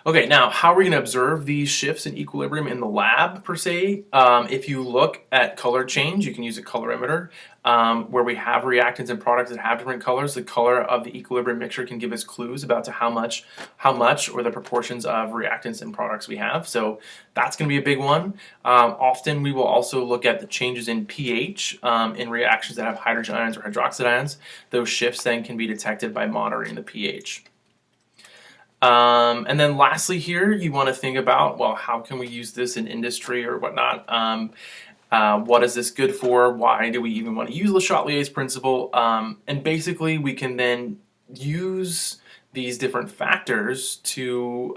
Okay, now how are we going to observe these shifts in equilibrium in the lab per se? If you look at color change, you can use a colorimeter where we have reactants and products that have different colors. The color of the equilibrium mixture can give us clues about to how much, or the proportions of reactants and products we have. So that's going to be a big one. Often we will also look at the changes in pH in reactions that have hydrogen ions or hydroxide ions. Those shifts then can be detected by monitoring the pH. And then lastly here, you want to think about, well, how can we use this in industry or whatnot? What is this good for? Why do we even want to use Le Chatelier's principle? And basically, we can then use these different factors to,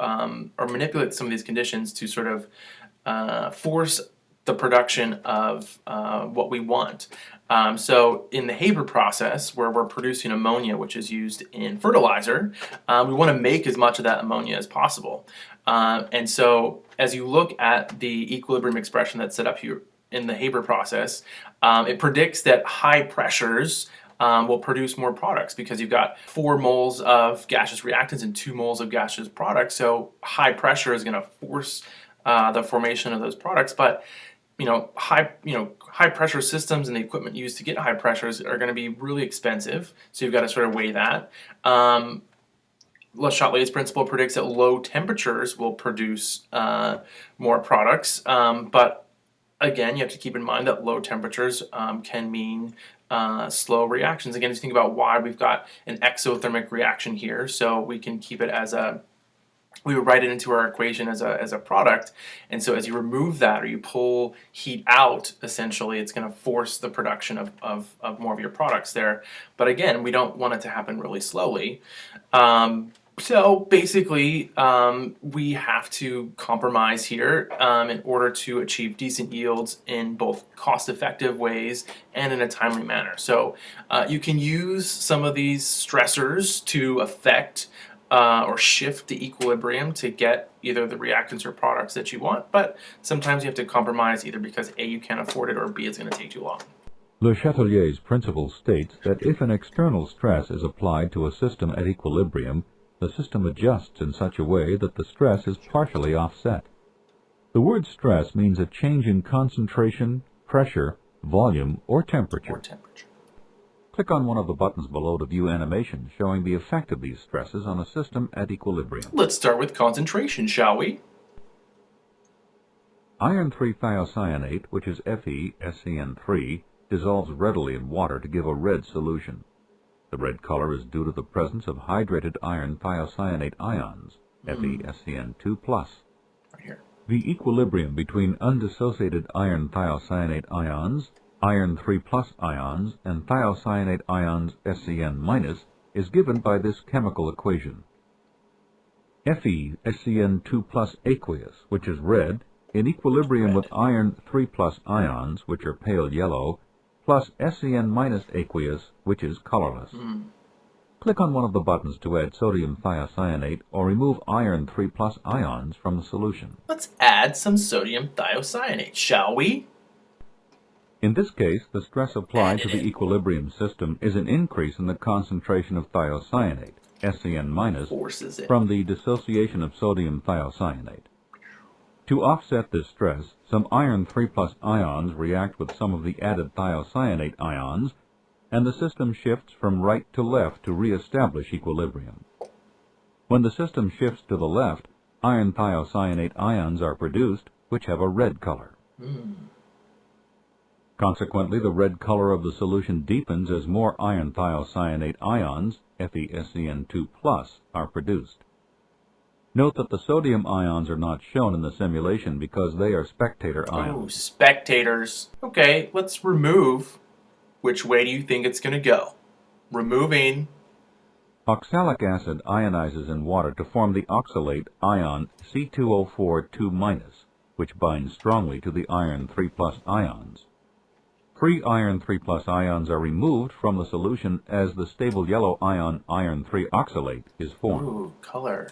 or manipulate some of these conditions to sort of force the production of what we want. So in the Haber process, where we're producing ammonia, which is used in fertilizer, we want to make as much of that ammonia as possible. And so as you look at the equilibrium expression that's set up here in the Haber process, it predicts that high pressures will produce more products because you've got 4 moles of gaseous reactants and 2 moles of gaseous products. So high pressure is going to force the formation of those products. But high pressure systems and the equipment used to get high pressures are going to be really expensive. So you've got to sort of weigh that. Le Chatelier's principle predicts that low temperatures will produce more products. But again, you have to keep in mind that low temperatures can mean slow reactions. Again, just think about why we've got an exothermic reaction here. So we can keep it as we would write it into our equation as a product, and so as you remove that or you pull heat out, essentially it's going to force the production of more of your products there. But again, we don't want it to happen really slowly. So basically, we have to compromise here in order to achieve decent yields in both cost-effective ways and in a timely manner. So you can use some of these stressors to affect or shift the equilibrium to get either the reactants or products that you want, but sometimes you have to compromise either because A, you can't afford it, or B, it's going to take too long. Le Chatelier's principle states that if an external stress is applied to a system at equilibrium, the system adjusts in such a way that the stress is partially offset. The word stress means a change in concentration, pressure, volume, or temperature. Click on one of the buttons below to view animation showing the effect of these stresses on a system at equilibrium. Let's start with concentration, shall we? Iron 3-thiocyanate, which is FeSCN3, dissolves readily in water to give a red solution. The red color is due to the presence of hydrated iron thiocyanate ions, FeSCN2+. Right here. The equilibrium between undissociated iron thiocyanate ions, iron 3+ ions, and thiocyanate ions SCN- is given by this chemical equation. FeSCN2+ aqueous, which is red, in equilibrium with iron 3+ ions, which are pale yellow, plus SCN- aqueous, which is colorless. Click on one of the buttons to add sodium thiocyanate or remove iron 3+ ions from the solution. Let's add some sodium thiocyanate, shall we? In this case, the stress applied to the equilibrium system is an increase in the concentration of thiocyanate, SCN-, from the dissociation of sodium thiocyanate. To offset this stress, some iron 3+ ions react with some of the added thiocyanate ions, and the system shifts from right to left to re-establish equilibrium. When the system shifts to the left, iron thiocyanate ions are produced, which have a red color. Consequently, the red color of the solution deepens as more iron thiocyanate ions, FeSCN2+, are produced. Note that the sodium ions are not shown in the simulation because they are spectator ions. Oh, spectators. Okay, let's remove. Which way do you think it's going to go? Removing. Oxalic acid ionizes in water to form the oxalate ion C2O4 which binds strongly to the iron 3+ ions. Free iron 3+ ions are removed from the solution as the stable yellow ion iron 3 oxalate is formed. Ooh, color.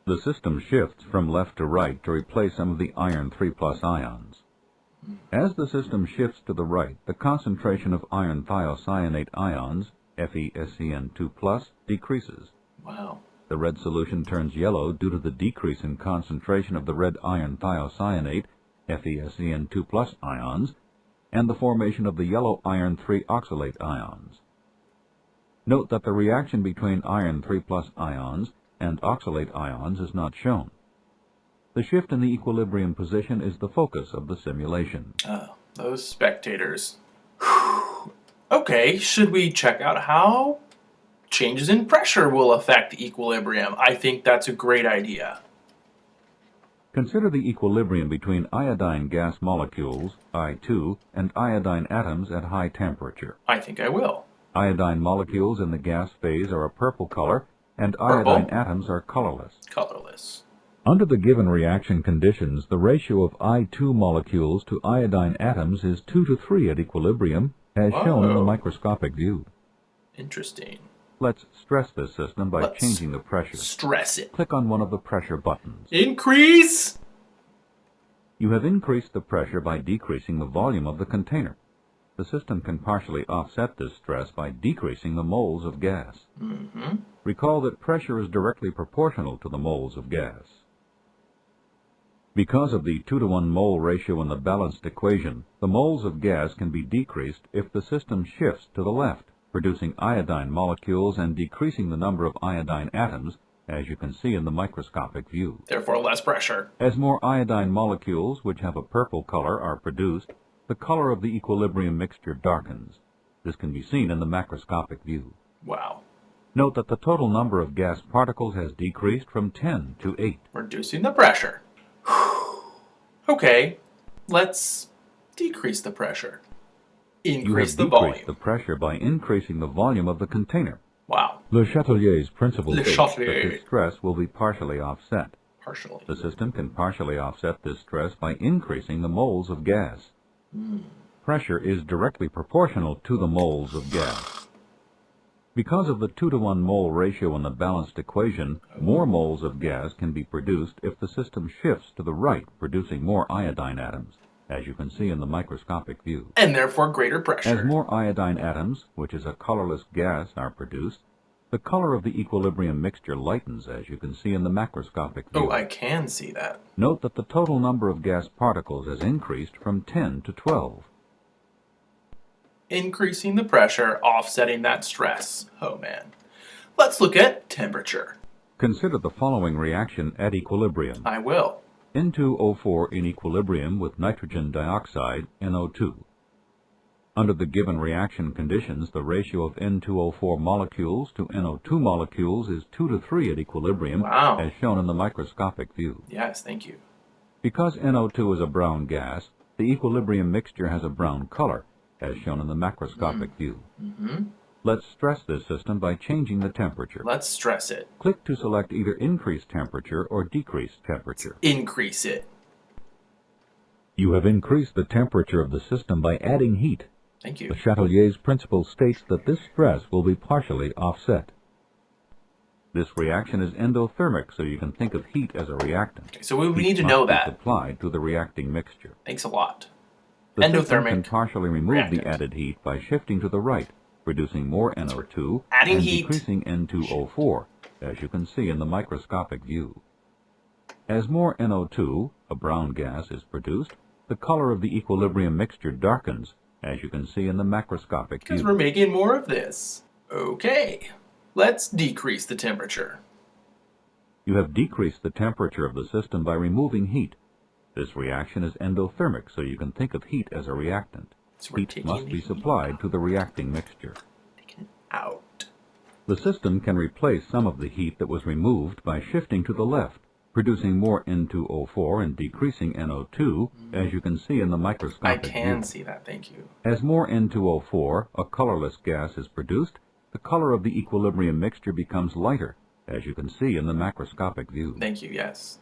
The system shifts from left to right to replace some of the iron 3+ ions. As the system shifts to the right, the concentration of iron thiocyanate ions, FeSCN2+, decreases. Wow. The red solution turns yellow due to the decrease in concentration of the red iron thiocyanate, FeSCN2+ ions, and the formation of the yellow iron 3 oxalate ions. Note that the reaction between iron 3+ ions and oxalate ions is not shown. The shift in the equilibrium position is the focus of the simulation. Oh, those spectators. Okay, should we check out how changes in pressure will affect equilibrium? I think that's a great idea. Consider the equilibrium between iodine gas molecules, I2, and iodine atoms at high temperature. I think I will. Iodine molecules in the gas phase are a purple color, and iodine atoms are colorless. Colorless. Under the given reaction conditions, the ratio of I2 molecules to iodine atoms is 2 to 3 at equilibrium, as shown in the microscopic view. Interesting. Let's stress this system by changing the pressure. Stress it. Click on one of the pressure buttons. Increase! You have increased the pressure by decreasing the volume of the container. The system can partially offset this stress by decreasing the moles of gas. Recall that pressure is directly proportional to the moles of gas. Because of the 2-to-1 mole ratio in the balanced equation, the moles of gas can be decreased if the system shifts to the left, producing iodine molecules and decreasing the number of iodine atoms, as you can see in the microscopic view. Therefore, less pressure. As more iodine molecules, which have a purple color, are produced, the color of the equilibrium mixture darkens. This can be seen in the macroscopic view. Wow. Note that the total number of gas particles has decreased from 10 to 8. Reducing the pressure. Okay, let's decrease the pressure. Increase the volume. You have decreased the pressure by increasing the volume of the container. Wow. Le Chatelier's principle states that this stress will be partially offset. Partially. The system can partially offset this stress by increasing the moles of gas. Pressure is directly proportional to the moles of gas. Because of the 2-to-1 mole ratio in the balanced equation, more moles of gas can be produced if the system shifts to the right, producing more iodine atoms, as you can see in the microscopic view. And therefore greater pressure. As more iodine atoms, which is a colorless gas, are produced, the color of the equilibrium mixture lightens, as you can see in the macroscopic view. Oh, I can see that. Note that the total number of gas particles has increased from 10 to 12. Increasing the pressure, offsetting that stress. Oh man. Let's look at temperature. Consider the following reaction at equilibrium. I will. N2O4 in equilibrium with nitrogen dioxide, NO2. Under the given reaction conditions, the ratio of N2O4 molecules to NO2 molecules is 2 to 3 at equilibrium, as shown in the microscopic view. Yes, thank you. Because NO2 is a brown gas, the equilibrium mixture has a brown color, as shown in the macroscopic view. Let's stress this system by changing the temperature. Let's stress it. Click to select either increase temperature or decrease temperature. Increase it. You have increased the temperature of the system by adding heat. Thank you. Le Chatelier's principle states that this stress will be partially offset. This reaction is endothermic, so you can think of heat as a reactant. Okay, so we need to know that. Heat must be supplied to the reacting mixture. Thanks a lot. The system can partially remove the added heat by shifting to the right, producing more NO2 and decreasing N2O4, as you can see in the microscopic view. As more NO2, a brown gas, is produced, the color of the equilibrium mixture darkens, as you can see in the macroscopic view. Because we're making more of this. Okay, let's decrease the temperature. You have decreased the temperature of the system by removing heat. This reaction is endothermic, so you can think of heat as a reactant. Heat must be supplied to the reacting mixture. Taking it out. The system can replace some of the heat that was removed by shifting to the left, producing more N2O4 and decreasing NO2, as you can see in the microscopic view. I can see that, thank you. As more N2O4, a colorless gas, is produced, the color of the equilibrium mixture becomes lighter, as you can see in the macroscopic view. Thank you, yes.